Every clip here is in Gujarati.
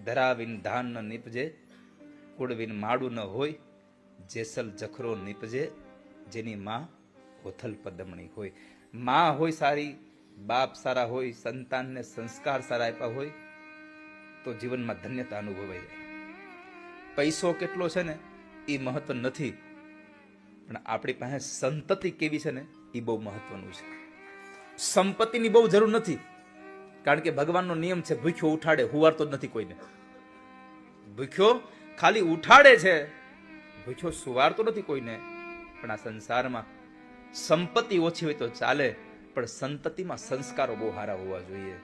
ધરાવીન ધાન ન નીપજે, કુળવીન માડું ન હોય, જેસલ જખરો નીપજે, જેની માં હોથલ પદમણી હોય. માં હોય સારી, બાપ સારા હોય, સંતાનને સંસ્કાર સારા આપ્યા હોય તો જીવનમાં ધન્યતા અનુભવાઈ જાય. પૈસો કેટલો છે ને એ મહત્વ નથી, પણ આપણી પાસે સંતતિ કેવી છે ને એ બહુ મહત્વનું છે. સંપત્તિની બહુ જરૂર નથી, કારણ કે ભગવાનનો નિયમ છે ભૂખ્યો ઉઠાડે, હુવારતો જ નથી કોઈને. ભૂખ્યો ખાલી ઉઠાડે છે, ભૂખ્યો સુવારતો નથી કોઈને. પણ આ સંસારમાં સંપત્તિ ઓછી હોય તો ચાલે, પણ સંતતિમાં સંસ્કારો બહુ સારા હોવા જોઈએ.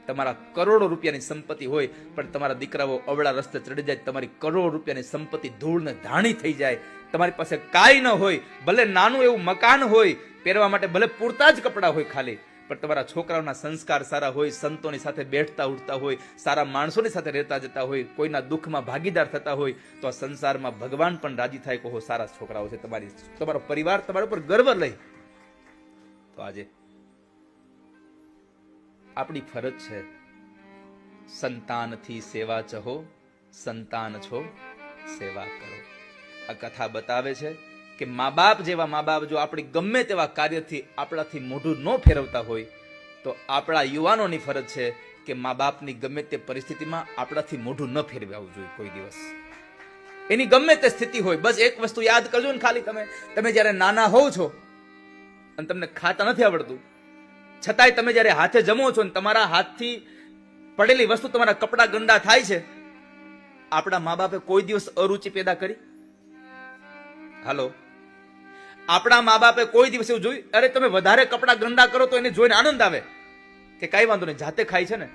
તમારા કરોડો રૂપિયાની સંપત્તિ હોય પણ તમારા દીકરાઓ અવળા રસ્તે ચડી જાય, તમારી કરોડો રૂપિયાની સંપત્તિ ધૂળને ધાણી થઈ જાય, તમારી પાસે કાંઈ ન હોય, ભલે નાનું એવું મકાન હોય, પહેરવા માટે ભલે પૂરતા જ કપડાં હોય ખાલી, પણ તમારા છોકરાઓના સંસ્કાર સારા હોય, સંતોની સાથે બેઠતા ઉઠતા હોય, સારા માણસોની સાથે રહેતા જતા હોય, કોઈના દુઃખમાં ભાગીદાર થતા હોય, તો આ સંસારમાં ભગવાન પણ રાજી થાય કહો સારા છોકરાઓ છે, તમારો પરિવાર તમારા ઉપર ગર્વ લઈ. તો આજે આપણી ફરજ છે, સંતાનથી સેવા ચહો, સંતાન છો સેવા કરો. આ કથા બતાવે છે કે મા બાપ જેવા મા બાપ જો આપણી ગમે તેવા કાર્યથી આપણાથી મોઢું ન ફેરવતા હોય તો આપણા યુવાનોની ફરજ છે કે મા બાપની ગમે તે પરિસ્થિતિમાં આપણાથી મોઢું ન ફેરવાવું જોઈએ કોઈ દિવસ. એની ગમે તે સ્થિતિ હોય, બસ એક વસ્તુ યાદ કરજો ને, ખાલી તમે જ્યારે નાના હોવ છો અને તમને ખાતા નથી આવડતું, છતાંય તમે જ્યારે હાથે જમો છો ને તમારા હાથથી પડેલી વસ્તુ તમારા કપડા ગંદા થાય છે, આપણા મા બાપે કોઈ દિવસ અરુચિ પેદા કરી? હાલો, આપણા મા બાપે કોઈ દિવસ એવું જોયું? અરે તમે વધારે કપડા ગંદા કરો તો એને જોઈને આનંદ આવે કે કઈ વાંધો નહીં, જાતે ખાય છે ને.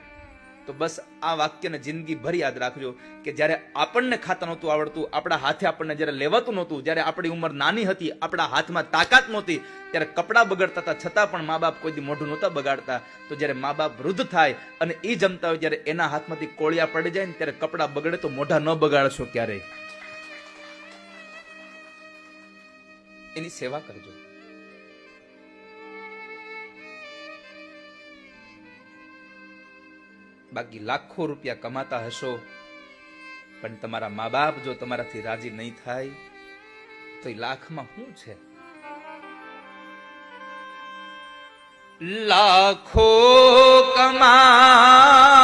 તો બસ આ વાક્યને જિંદગી ભર યાદ રાખજો કે જ્યારે આપણને ખાતા નહોતું આવડતું, આપણા હાથે આપણને જ્યારે લેવાતું નહોતું, જ્યારે આપણી ઉંમર નાની હતી, આપણા હાથમાં તાકાત નહોતી, ત્યારે કપડાં બગડતા હતા, છતાં પણ મા બાપ કોઈ દી મોઢું નહોતા બગાડતા. તો જ્યારે મા બાપ વૃદ્ધ થાય અને એ જમતા હોય, જ્યારે એના હાથમાંથી કોળિયા પડી જાય ને ત્યારે કપડાં બગડે તો મોઢા ન બગાડશો ક્યારેય. એની સેવા કરજો. બાકી લાખો રૂપિયા કમાતા હશો પણ તમારા મા બાપ જો તમારાથી રાજી નહીં થાય તો એ લાખમાં શું છે? લાખો કમા